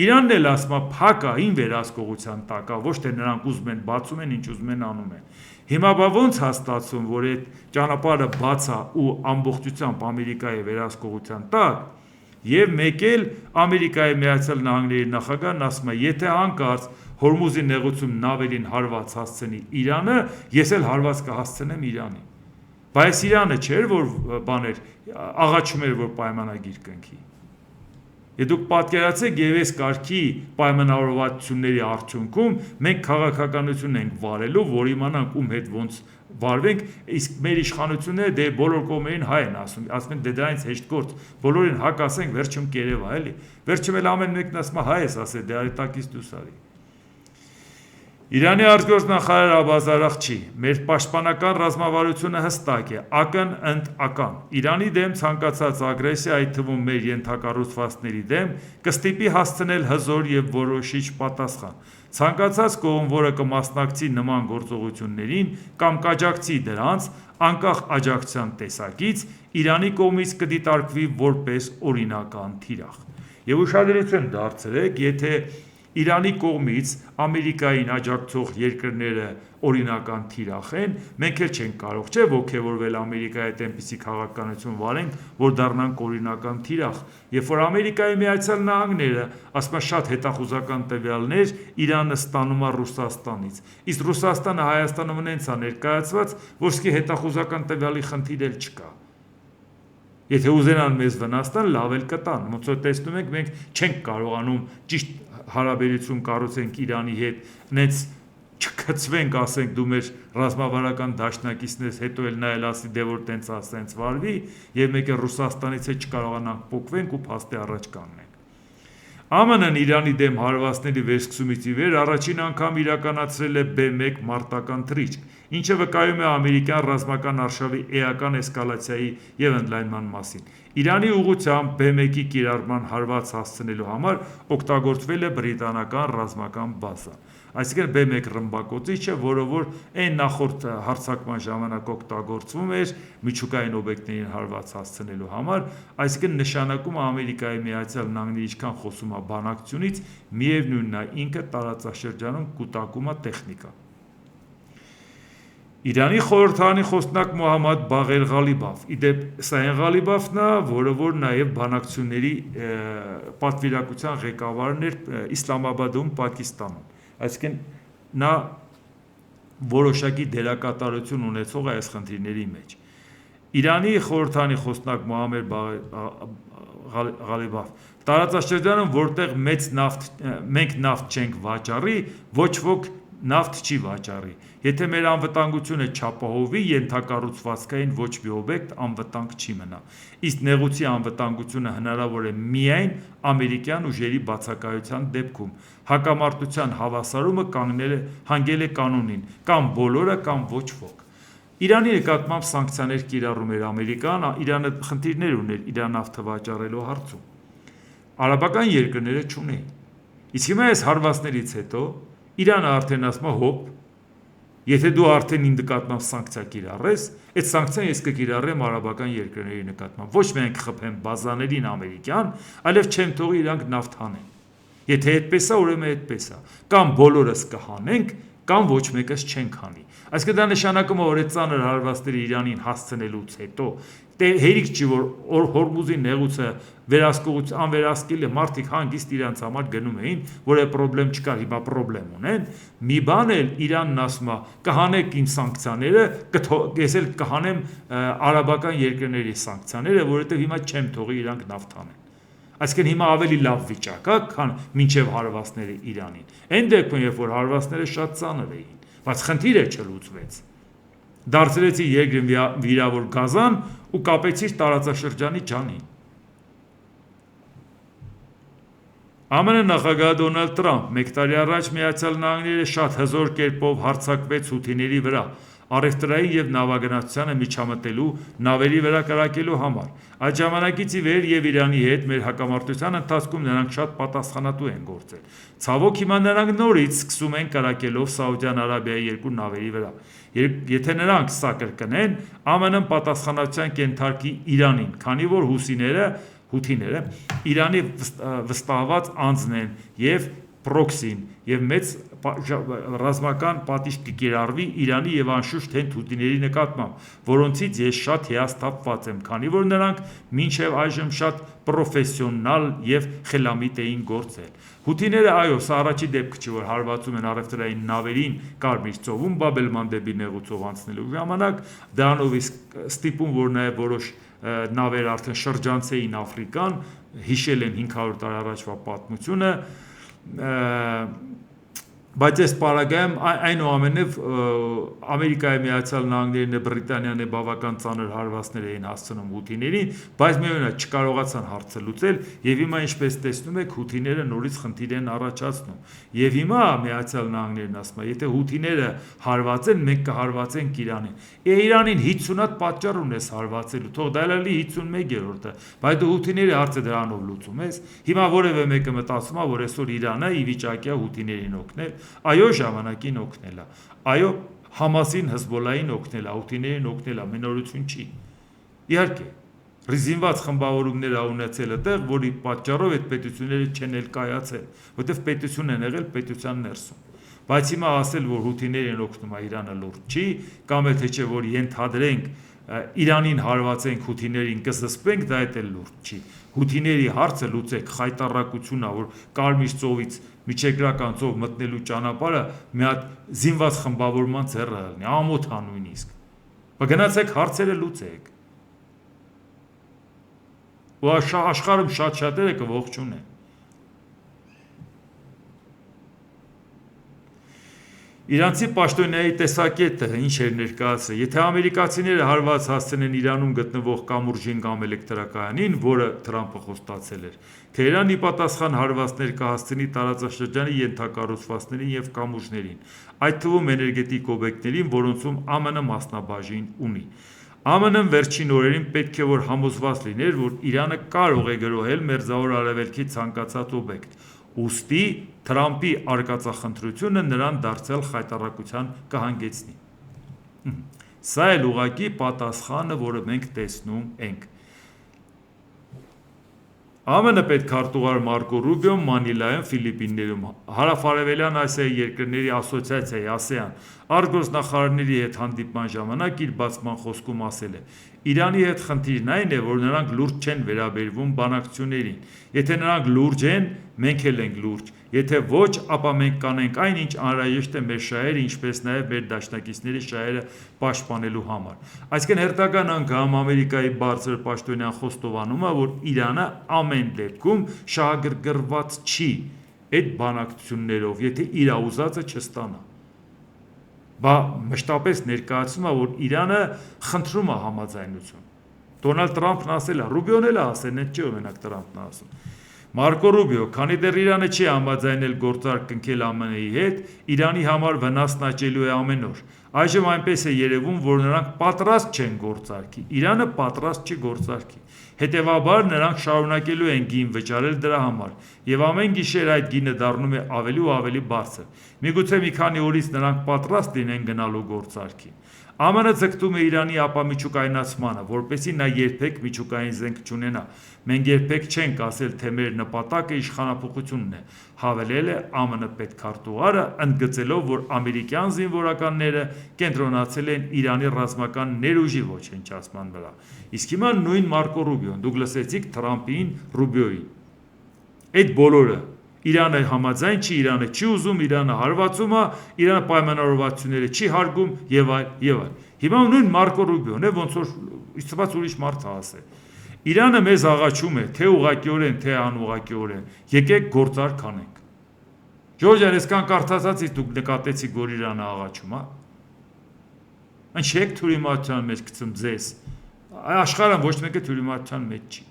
Իրանն էլ ասում է փակ է, ին վերահսկողության տակ է, ոչ թե նրանք ուզում են բացում են, ինչ ուզում են անում են։ Հիմա բա ոնց հաստատվում, որ այդ ճանապարհը բաց է ու ամբողջությամբ Ամերիկայի վերահսկողության տակ, եւ մեկ էլ Ամերիկայի Միացյալ Նահանգների նախագահն ասում է, եթե հանկարծ Հորմուզի նեղուցում նավերին հարված հասցնի Իրանը, ես էլ հարված կհասցնեմ Իրանին։ Բայց Իրանը չէր, որ բաներ աղաչում էր, որ պայմանագիր կնքի։ Դուք պատկերացեք եւ այս կարգի պայմանավորվածությունների արդյունքում մենք քաղաքականություն ենք վարելու, որ իմանանք ում հետ ոնց վարվենք, իսկ մեր իշխանությունները դե բոլոր կողմերին հայ են ասում են դե դրանից հեշտ գործ, բոլորին հակ ասենք, վերջում կերևա, էլի։ Վերջում էլ ամեն մեկն ասում է հայ ես ասել, դե արետակից դուրս արի։ Իրանի արտգործնախարար Աբբաս Արաղչի, մեր պաշտպանական ռազմավարությունը հստակ է, ակն ընդ ական։ Իրանի դեմ ցանկացած ագրեսիա, այդ թվում մեր ենթակառուցվածքների դեմ, կստիպի հասցնել հզոր եւ որոշիչ պատասխան։ Ցանկացած կողմ, որը կմասնակցի նման գործողություններին կամ կաջակցի դրանց, անկախ աջակցության տեսակից, Իրանի կողմից կդիտարկվի որպես օրինական թիրախ։ Եվ ուշադրություն դարձրեք, եթե Իրանի կողմից Ամերիկային աջակցող երկրները օրինական թիրախ են, մենք էլ չենք կարող, չէ՞, ոգևորվել Ամերիկայի հետ այնպիսի քաղաքականություն վարենք, որ դառնանք օրինական թիրախ։ Երբ որ Ամերիկայի Միացյալ Նահանգները ասում է շատ հետախուզական տվյալներ Իրանը ստանում է Ռուսաստանից, իսկ Ռուսաստանը Հայաստանում նենց է ներկայացված, որ սկի հետախուզական տվյալի խնդիր էլ չկա։ Եթե ուզենան մեզ վնասան, լավ էլ կտան, ոնց որ տեսնում ենք, մենք չենք կարողանում ճիշտ հարաբերություն կառուցենք Իրանի հետ, նենց չքծվենք, ասենք դու մեր ռազմավարական դաշնակիցն ես, հետո էլ նա էլ ասի դե որ տենց ասենց վարվի, եւ մեկ էլ Ռուսաստանից էլ չկարողանանք փոխվենք ու փաստի առաջ կանգնենք։ ԱՄՆ-ն Իրանի դեմ հարվածների վերսկսումից ի վեր առաջին անգամ իրականացրել է B1 մարտական թռիչք, ինչը վկայում է ամերիկյան ռազմական արշավի էական էսկալացիայի եւ ընդլայնման մասին։ Իրանի ուղղությամբ B1-ի կիրառման հարված հասցնելու համար օգտագործվել է բրիտանական ռազմական բազա։ Այսինքն B1 ռմբակոծիչը, որը որ այն նախորդ հարձակման ժամանակ օգտագործվում էր միջուկային օբյեկտներին հարված հասցնելու համար, այսինքն նշանակում է Ամերիկայի Միացյալ Նահանգների ինչքան խոսում է բանակցությունից, միևնույնն է ինքը տարածաշրջանում կուտակում է տեխնիկա։ Իրանի խորհրդարանի խոսնակ Մոհամմադ Բաղեր Ղալիբաֆ, իդեպ սա այն Ղալիբաֆն է, որը որ նաև բանակցությունների պատվիրակության ղեկավարն էր Իսլամաբադում, Պակիստանում։ Այսինքն նա որոշակի դերակատարություն ունեցող է այս խնդիրների մեջ։ Իրանի խորհրդարանի խոսնակ Մոհամմադ Ղալիբաֆ, տարածաշրջանում, որտեղ մենք նավթ չենք վաճառի, ոչ ոք նավթ չի վաճառի։ Եթե մեր անվտանգությունը չապահովի, ենթակառուցվածքային ոչ մի օբյեկտ անվտանգ չի մնա։ Իսկ նեղուցի անվտանգությունը հնարավոր է միայն ամերիկյան ուժերի բացակայության դեպքում։ Հակամարտության հավասարումը հանգել է կանոնին, կամ բոլորը, կամ ոչ ոք։ Իրանի նկատմամբ սանկցիաներ կիրառում էր Ամերիկան, Իրանը խնդիրներ ուներ Իրան նավթը վաճառելու հարցում։ Արաբական երկրները չունեին։ Իսկ հիմա այս հարվածներից հետո Իրանը արդեն ասում է հոպ, եթե դու արդեն ինձ նկատմամբ սանկցիա կիրառես, այդ սանկցիան ես կկիրառեմ արաբական երկրների նկատմամբ։ Ոչ միայն կխփեմ բազաներին ամերիկյան, այլև չեմ թողի իրանք նավթ հանեն։ Եթե այդպես է, ուրեմն այդպես է։ Կամ բոլորս կհանենք, կամ ոչ մեկս չենք հանի։ Այսինքն դա նշանակում է, որ այդ ծանր հարվածները Իրանին հասցնելուց հետո հերիք չի, որ Հորմուզի նեղուցը անվերահսկելի մարդիկ հանգիստ իրանց համար գնում էին, որ այդ պրոբլեմ չկար, հիմա պրոբլեմ ունեն, մի բան էլ Իրանն ասում է, կհանեք իմ սանկցիաները, ես էլ կհանեմ արաբական երկրների սանկցիաները, որովհետև հիմա չեմ թողի իրանք նավթ անեն։ Այսինքն հիմա ավելի լավ վիճակ է, քան մինչև հարվածները Իրանին։ Այն դեպքում, երբ որ հարվածները շատ ծանր էին, բայց խնդիրը չլուծվեց։ Դարձրեցի երկրին վիրավոր գազան ու կապեցի տարածաշրջանի ջանին։ ԱՄՆ նախագահ Դոնալդ Տրամփ մեկ տարի առաջ Միացյալ Նահանգները շատ հզոր կերպով հարձակվեց հութիների վրա, առևտրային և նավագնացությանը միջամտելու նավերի վրա կրակելու համար։ Այդ ժամանակից ի վեր և Իրանի հետ մեր հակամարտության ընթացքում նրանք շատ պատասխանատու են գործել։ Ցավոք հիմա նրանք նորից սկսում են կրակելով Սաուդյան Արաբիայի երկու նավերի վրա։ Եթե նրանք սա կրկնեն, ԱՄՆ-ն պատասխանատվության կենթարկի Իրանին, քանի որ հութիները Իրանի վստահված անձն են և պրոքսին և մեծ ռազմական պատիժ կկիրառվի Իրանի և անշուշտ հենց հութիների նկատմամբ, որոնցից ես շատ հիասթափված եմ, քանի որ նրանք մինչև այժմ շատ պրոֆեսիոնալ և խելամիտ էին գործել։ Հութիները, այո, սա առաջին դեպքը չի, որ հարվածում են առևտրային նավերին Կարմիր ծովում Բաբ էլ-Մանդեբի նեղուցով անցնելու ժամանակ, դրանով ստիպում, որ նաև որոշ նավեր արդեն շրջանցեին Աֆրիկան, հիշել են 500 տարի առաջվա պատմությունը, բայց այս պարագայում այնուամենայնիվ Ամերիկայի Միացյալ Նահանգներն ու Բրիտանիան բավական ծանր հարվածներ էին հասցնում հութիներին, բայց միևնույն չկարողացան հարցը լուծել եւ հիմա ինչպես տեսնում եք հութիները նորից խնդիր են առաջացնում եւ հիմա Միացյալ Նահանգներն ասում է եթե հութիները հարվածեն մենք կհարվածենք Իրանին։ Իրանին 50 հատ պատճառ ունես հարվածելու, թող դա լալի 51-րդը, բայց դու հութիների հարցը դրանով լուծում ես։ Հիմա որևէ մեկը մտածում է, որ այսօր Իրանը ի վիճակի է հութիներին օգնել, այո ժամանակին օգնել է, այո Համասին, Հզբոլային օգնել է, հութիներին օգնել է, մենորություն չի։ Իհարկե, ռեզինված խմբավորումներ ա ունեցել այդտեղ, որի պատճառով այդ պետությունները չեն էլ կայացել, որտեղ պետություն են եղել պետության ներսում։ Բայց հիմա ասել, որ հութիներին օգնում է Իրանը լուրջ չի, կամ էլ թե չէ որ ենթադրենք Իրանին հարվածենք հութիներին կզսպենք, դա էլ լուրջ չի։ Հութիների հարցը լուծեք, խայտառակություն է, որ Կարմիր ծովից միջերկրական ծով մտնելու ճանապարհը մի հատ զինված խմբավորման ձեռը լինի, ամոթ է նույնիսկ։ Բայց գնացեք հարցերը լուծեք։ Ու աշխարհում շատերը կողջունեն։ Իրանցի պաշտոնյայի տեսակետը ինչ էր ներկայացրել, եթե ամերիկացիները հարված հասցնեն Իրանում գտնվող կամուրջին կամ էլեկտրակայանին, որը Թրամփը խոստացել էր, Թեհրանը ի պատասխան հարվածներ կհասցնի տարածաշրջանի ենթակառուցվածքներին և կամուրջներին, այդ թվում էներգետիկ օբյեկտներին, որոնցում ԱՄՆ մասնաբաժին ունի։ ԱՄՆ-ն վերջին օրերին պետք է որ համոզված լիներ, որ Իրանը կարող է գրոհել Մերձավոր Արևելքի ցանկացած օբյեկտ, ուստի Թրամփի արկածախնդրությունը նրան դարձյալ խայտառակության կհանգեցնի։ Սա էլ ուղղակի պատասխանը, որը մենք տեսնում ենք։ ԱՄՆ պետքարտուղար Մարկո Ռուբիոն Մանիլայում, Ֆիլիպիններում Հարավարևելյան Ասիայի երկրների ասոցիացիայի ASEAN արտգործնախարարների հետ հանդիպման ժամանակ իր բացման խոսքում ասել է. Իրանի հետ խնդիրն այն է, որ նրանք լուրջ չեն վերաբերվում բանակցություններին։ Եթե նրանք լուրջ են, մենք էլ ենք լուրջ։ Եթե ոչ, ապա մենք կանենք այն, ինչ անհրաժեշտ է մեր շահերը, ինչպես նաև մեր դաշնակիցների շահերը պաշտպանելու համար։ Այսինքն հերթական անգամ Ամերիկայի բարձր պաշտոնյան խոստովանում է, որ Իրանը ամեն դեպքում շահագրգռված չի այդ բանակցություններով, եթե իր ուզածը չստանա։ Բա մշտապես ներկայացնում է, որ Իրանը խնդրում է համաձայնություն։ Դոնալդ Տրամփն ասել է, Ռուբիոն էլ է ասել, այդ չի որ մենակ Տրամփն ասում։ Մարկո Ռուբիո, քանի դեռ Իրանը չի համաձայնել գործարք կնքել ԱՄՆ-ի հետ, Իրանի համար վնասն աճելու է ամեն օր։ Այժմ այնպես է երևում, որ նրանք պատրաստ չեն գործարքի, Իրանը պատրաստ չի գործարքի։ Հետևաբար նրանք շարունակելու են գին վճարել դրա համար, եւ ամեն գիշեր այդ գինը դառնում է ավելի ու ավելի բարձր։ Միգուցե մի քանի օրից նրանք պատրաստ լինեն գնալու գործարքի։ ԱՄՆ ձգտում է Իրանի ապամիջուկայնացմանը, որպեսզի նա երբեք միջուկային զենք չունենա։ Մենք երբեք չենք ասել, թե մեր նպատակը իշխանափոխությունն է, հավելել է ԱՄՆ պետքարտուղարը, ընդգծելով, որ ամերիկյան զինվորականները կենտրոնացել են Իրանի ռազմական ներուժի ոչնչացման վրա։ Իսկ հիմա նույն Մարկո Ռուբիոն, դուք լսեցիք Թրամփին, Ռուբիոյին։ Այդ բոլորը Իրանը համաձայն չի, Իրանը չի ուզում, Իրանը հարվածում է, Իրանը պայմանավորվածությունները չի հարգում եւ այլ եւ այլ։ Հիմա նույն Մարկո Ռուբիոն է, ոնց որ իստված ուրիշ մարդ ասել։ Իրանը մեզ աղաչում է, թե ուղղակիորեն, թե անուղղակիորեն, եկեք գործար կանենք։ Ժորժ, այսքան կարդացածից դուք նկատեցիք, որ Իրանը աղաչում է։ Ինչ եք թյուրիմացության մեջ գցում ձեզ։ Աշխարհը ոչ մեկը թյուրիմացության մեջ չի։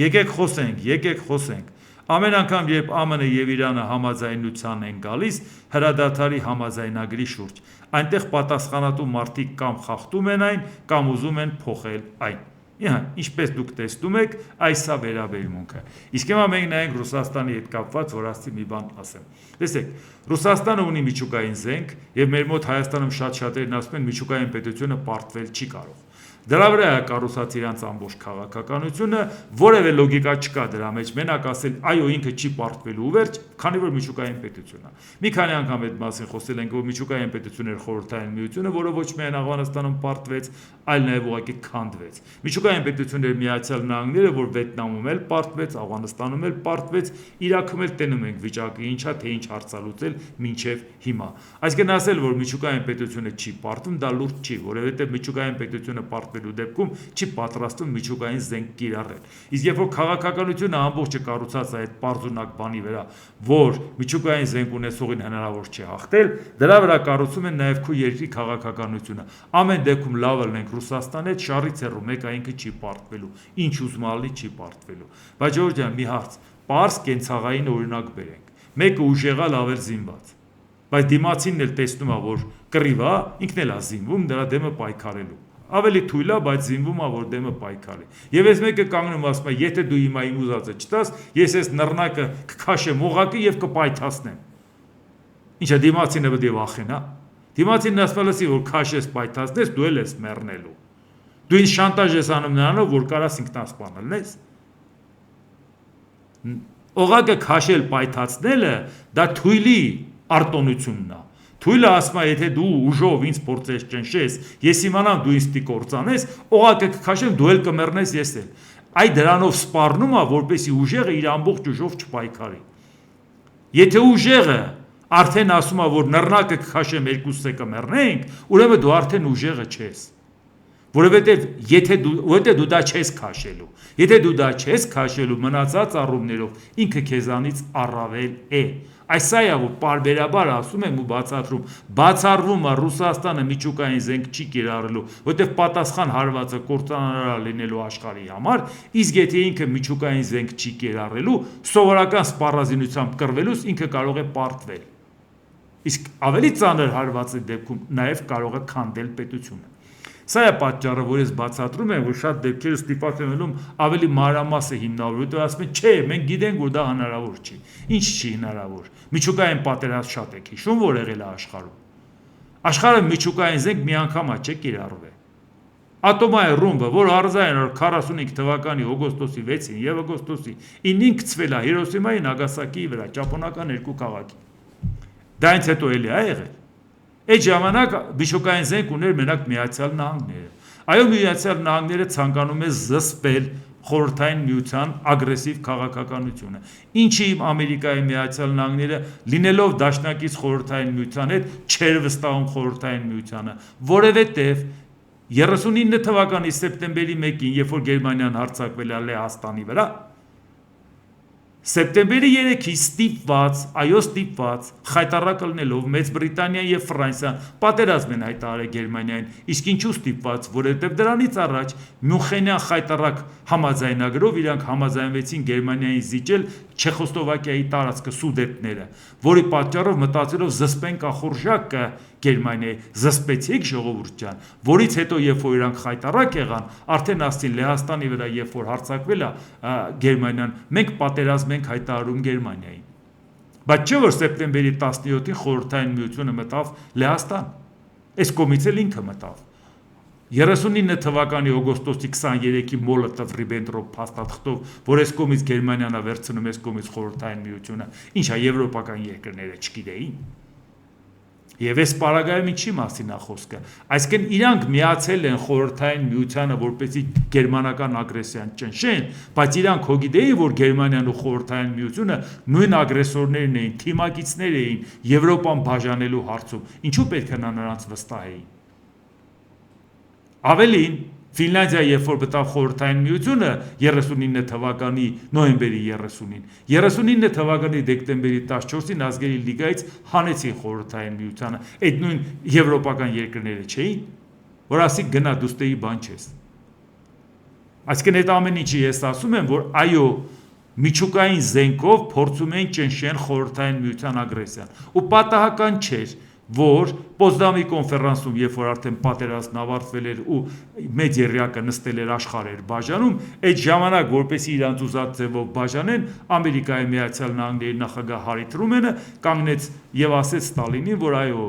Եկեք խոսենք։ Ամեն անգամ, երբ ԱՄՆ եւ Իրանը համաձայնության են գալիս հրադադարի համաձայնագրի շուրջ, այնտեղ պատասխանատու մարդիկ կամ խախտում են այն, կամ ուզում են փոխել այն։ Ինչպես դուք տեսնում եք, այս է վերաբերմունքը։ Իսկ հիմա մենք նայենք Ռուսաստանի հետ կապված, որ ասի մի բան ասեմ։ Տեսեք, Ռուսաստանը ունի միջուկային զենք եւ մեր մոտ Հայաստանում շատ-շատերն ասում են միջուկային պետությունը պարտվել չի կարող։ Դրա վրա է կառուցած իրանց ամբողջ քաղաքականությունը, որևէ լոգիկա չկա դրա մեջ, մենակ ասել, այո, ինքը չի պարտվելու վերջ, քանի որ միջուկային պետություն է։ Մի քանի անգամ այդ մասին խոսել ենք, որ միջուկային պետություններ խորհրդային միությունը, որը ոչ միայն Աֆղանստանում պարտվեց, այլ նաև ուղղակի քանդվեց։ Միջուկային պետություններ Միացյալ Նահանգները, որ Վիետնամում էլ պարտվեց, Աֆղանստանում էլ պարտվեց, Իրաքում էլ տենում ենք վիճակը ինչա, թե ինչ հարցալուծել մինչև հիմա։ Այսինքն ասել, որ միջուկային պետությունը չի պարտվում, դա լուրջ չի, որովհետև միջուկային պետությունը դեպքում չի պատրաստվում միջուկային զենք կիրառել։ Իսկ երբ որ քաղաքականությունը ամբողջը կառուցած է այդ պարզունակ բանի վրա, որ միջուկային զենք ունեցողին հնարավոր չի հաղթել, դրա վրա կառուցում են նաև քո երկրի քաղաքականությունը։ Ամեն դեպքում լավ լինենք Ռուսաստանի հետ շարից հեռու, մեկ այնքը չի պարտվելու, ինչ ուզում ալի չի պարտվելու։ Բայց Ժորժ ջան, մի հարց, պարզ կենցաղային օրինակ բերենք։ Մեկը ուժեղալ ավել զինված, բայց դիմացինն էլ տեսնում է, որ կռիվ է, ինքն էլ է զինվում դրա դեմը պայքարելու։ Ավելի թույլ է, բայց զինվում է, որ դեմը պայքարի։ Եվ այս մեկը կանգնում ասում է, եթե դու հիմա իմ ուզածը չտաս, ես այս նռնակը կքաշեմ օղակի եւ կպայթացնեմ։ Ինչա դիմացինը պետք է վախենա։ Դիմացինն ասում է, լսի, որ քաշես պայթացնես, դու էլ ես մեռնելու։ Դու ինձ շանտաժ ես անում նրանով, որ կարաս ինքնասպանել ես։ Օղակը քաշել պայթացնելը դա թույլի արտոնությունն է։ Թույլը ասում է, եթե դու ուժով ինձ փորձես ճնշես, ես իմանամ դու ինձ պիտի կործանես, օղակը կքաշեմ, դու էլ կմեռնես, ես էլ։ Այդ դրանով սպառնում է, որպեսզի ուժեղը իր ամբողջ ուժով չպայքարի։ Եթե ուժեղը արդեն ասում է, որ նռնակը կքաշեմ, երկուսս կմեռնենք, ուրեմն դու արդեն ուժեղը չես։ Որովհետև դու դա չես քաշելու։ Եթե դու դա չես քաշելու, մնացած առումներով ինքը քեզանից առավել է։ Այս է, որ պարբերաբար ասում եմ ու բացառվում է Ռուսաստանը միջուկային զենք չի կիրառելու, որտեղ պատասխան հարվածը կործանարար լինելու աշխարհի համար, իսկ եթե ինքը միջուկային զենք չի կիրառելու, սովորական սպառազինությամբ կռվելուց ինքը կարող է պարտվել։ Իսկ ավելի ծանր հարվածի դեպքում նաև կարող է քանդել պետությունը։ Սա է պատճառը, որ ես բացատրում եմ, որ շատ դեպքերը ստիպված են լինում ավելի մանրամասը հիմնավորել, ասում են, չէ, մենք գիտենք, որ դա հնարավոր չի։ Ինչ չի հնարավոր։ Միջուկային պատերազմ շատ եք հիշում, որ եղել է աշխարհում։ Աշխարհը միջուկային զենք մի անգամ չէ կիրառվել։ Ատոմային ռումբը, որ 1945 թվականի օգոստոսի 6-ին եւ օգոստոսի 9-ին գցվել է Հիրոսիմայի, Նագասակիի վրա, ճապոնական երկու քաղաքի։ Դա ինձ հետո էլի է եղել։ Այդ ժամանակ միջուկային զենք ուներ մենակ Միացյալ Նահանգները։ Այո, Միացյալ Նահանգները ցանկանում է զսպել խորհրդային միության ագրեսիվ քաղաքականությունը։ Ինչի Ամերիկայի Միացյալ Նահանգները լինելով դաշնակից խորհրդային միության հետ չեր վստահում խորհրդային միությանը, որովհետև 39 թվականի սեպտեմբերի 1-ին, երբ որ Գերմանիան հարձակվել է Լեհաստանի վրա, սեպտեմբերի 3-ի ստիպված խայտառակ լինելով Մեծ Բրիտանիան եւ Ֆրանսիան պատերազմ են հայտարարել Գերմանիային, իսկ ինչու ստիպված, որովհետեւ դրանից առաջ Մյունխենյան խայտառակ համաձայնագրով իրանք համաձայնվեցին Գերմանիային զիջել Չեխոսլովակիայի տարածքը Սուդետները, որի պատճառով մտածելով զսպեն կախորժակը Գերմանիայի, զսպեցիք ժողովուրդ ջան, որից հետո երբ որ իրանք խայտառակ եղան, արդեն ասին Լեհաստանի վրա երբ որ հարձակվել է Գերմանիան, մենք պատերազմ ենք հայտարարում Գերմանիային։ Բայց չէ որ սեպտեմբերի 17-ին խորհրդային միությունը մտավ Լեհաստան։ Այս կողմից էլ ինքը մտավ 39 թվականի օգոստոսի 23-ի Մոլոտով-Ռիբենտրոպ փաստաթղթով, որ այս կողմից Գերմանիան վերցնում այս կողմից Խորհրդային Միությունը, ինչա եվրոպական երկրները չգիտեին։ Եվ այս պարագայում ինչի մասին է խոսքը։ Այսինքն իրանք միացել են Խորհրդային Միությանը, որպեսզի գերմանական ագրեսիան ճնշեն, բայց իրանք հո գիտեին, որ Գերմանիան ու Խորհրդային Միությունը նույն ագրեսորներն էին, թիմակիցներ էին Եվրոպան բաժանելու հարցում։ Ինչու պետք է նրանց վստահեին։ Ավելին, Ֆինլանդիա երբ որ մտավ Խորհրդային Միությունը 39 թվականի նոյեմբերի 30-ին, 39 թվականի դեկտեմբերի 14-ին Ազգերի լիգայից հանեցին Խորհրդային Միությանը, այդ նույն եվրոպական երկրները չէին, որ ասի գնա դուստեի բան չես։ Այսինքն այդ ամեն ինչի ես ասում եմ, որ այո, միջուկային զենքով փորձում են ճնշեն Խորհրդային Միության ագրեսիան, ու պատահական չէր, որ Պոզդամի կոնֆերանսում, երբ որ արդեն պատերազմն ավարտվել էր ու մեծ եռյակը նստել էր աշխարհ էր բաժանում, այդ ժամանակ որպեսզի իրանց ուզած ձևով բաժանեն, Ամերիկայի Միացյալ Նահանգների նախագահ Հարի Թրումենը կանգնեց եւ ասեց Ստալինին, որ այո,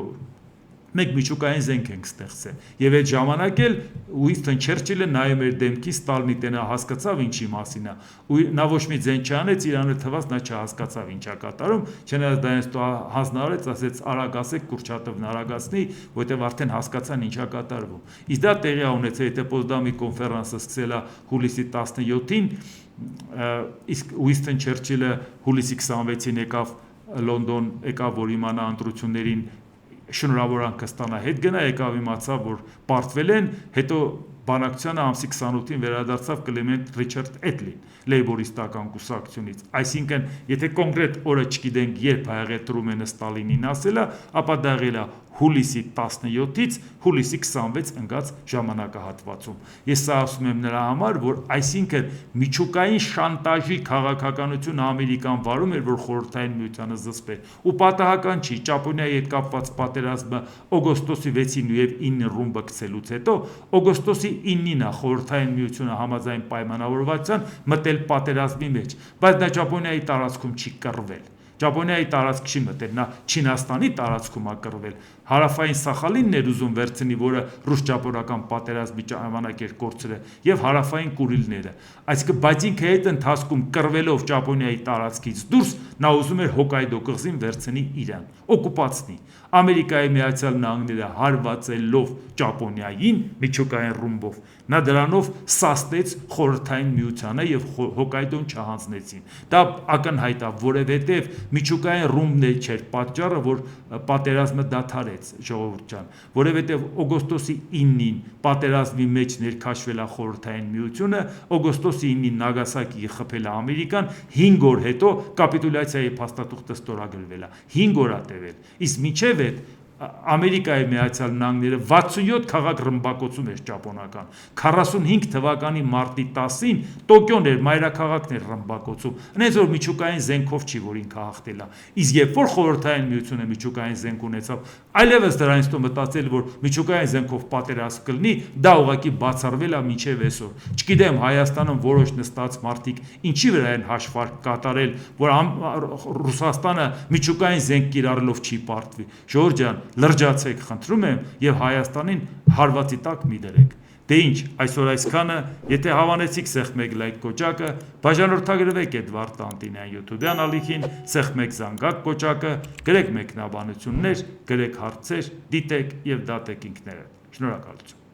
մենք միջուկային զենք ենք ստեղծել։ Եվ այդ ժամանակ էլ Ուինստոն Չերչիլը նայում էր դեմքի Ստալինի տենը հասկացավ ինչի մասին է։ Ու նա ոչ մի ձեն չանեց, իրանը թվաց նա չհասկացավ ինչա կատարում, չնայած դա ինձ հանձնարարեց, ասեց արագ ասեք Կուրչատովն արագացնի, որտեղ արդեն հասկացան ինչա կատարվում։ Իսկ դա տեղի ունեցել, եթե Պոզդամի կոնֆերանսը սկսել է հուլիսի 17-ին, իսկ Ուինստոն Չերչիլը հուլիսի 26-ին եկավ Լոնդոն, եկավ որ իմանա ընտրություններին շնորհավորանքը ստանա, հետ գնա, եկավ իմացավ, որ պարտվել են, հետո բանակցությանը ամսի 28-ին վերադարձավ Կլեմենտ Ռիչարդ Էթլին, լեյբորիստական կուսակցությունից։ Այսինքն, եթե կոնկրետ օրը չգիտենք, երբ եղել Թրումենը Ստալինին ասել է, ապա դա եղել է հուլիսի 17-ից հուլիսի 26 ընկած ժամանակահատվածում։ Ես սա ասում եմ նրա համար, որ այսինքն միջուկային շանտաժի քաղաքականությունը Ամերիկան վարում էր, որ Խորհրդային Միությանը զսպեր։ Ու պատահական չի, Ճապոնիայի հետ կապված պատերազմը օգոստոսի 6-ին եւ 9-ին ռումբը գցելուց հետո օգոստոսի 9-ին է Խորհրդային Միությունը համաձայն պայմանավորվածության մտել պատերազմի մեջ, բայց դա Ճապոնիայի տարածքում չի կռվել։ Ճապոնիայի տարածք չի մտել, նա Չինաստանի տարածքում է կռվել։ Հարավային Սախալինն էր ուզում վերցնի, որը ռուս-ճապոնական պատերազմի ժամանակ էր կորցրել, եւ հարավային Կուրիլները։ Այսինքն, բայց ինքը այդ ընթացքում կռվելով Ճապոնիայի տարածքից դուրս, նա ուզում էր Հոկայդո կղզին վերցնի իրան, օկուպացնի։ Ամերիկայի Միացյալ Նահանգները հարվածելով Ճապոնիային միջուկային ռումբով, նա դրանով սաստեց Խորհրդային Միությանը եւ Հոկայդոն չհանձնեցին։ Դա ակնհայտ է, որովհետեւ միջուկային ռումբն չէր պատճառը, որ պատերազմը դադարեց, ժողովուրդ ջան, որովհետեւ օգոստոսի 9-ին պատերազմի մեջ ներքաշվել է Խորհրդային Միությունը, օգոստոսի 9-ին Նագասակիի խփել է Ամերիկան, 5 օր հետո կապիտուլյացիայի փաստաթուղթը ստորագրվել է, 5 օր է տևել։ Իսկ մինչև այդ Ամերիկայի Միացյալ Նահանգները 67 քաղաք ռմբակոծում էր ճապոնական, 45 թվականի մարտի 10-ին Տոկիոն էր, մայրաքաղաքն էր ռմբակոծում, այնպես որ միջուկային զենքով չի, որ ինքը հաղթել է։ Իսկ երբ որ Խորհրդային Միությունը միջուկային զենք ունեցավ, այլևս դրանից հետո մտածել, որ միջուկային զենքով պատերազմ կլինի, դա ուղղակի բացառվել է մինչև այսօր։ Չգիտեմ Հայաստանում որոշ նստած մարդիկ ինչի վրա են հաշվարկ կատարել, որ Ռուսաստանը միջուկային զենք կիրառելով չի պարտվի։ Ժողովուրդ ջան, լրջացեք, խնդրում եմ, եւ Հայաստանին հարվածի տակ մի դրեք։ Դե ինչ, այսօր այսքանը, եթե հավանեցիք, սեղմ եք լայք կոճակը, բաժանորդագրվեք Էդվարդ Տանտինյան YouTube-յան ալիքին, սեղմ եք զանգակ կոճակը, գրեք մեկնաբանություններ, գրեք հարցեր, դիտեք եւ դատեք ինքներդ։ Շնորհակալություն։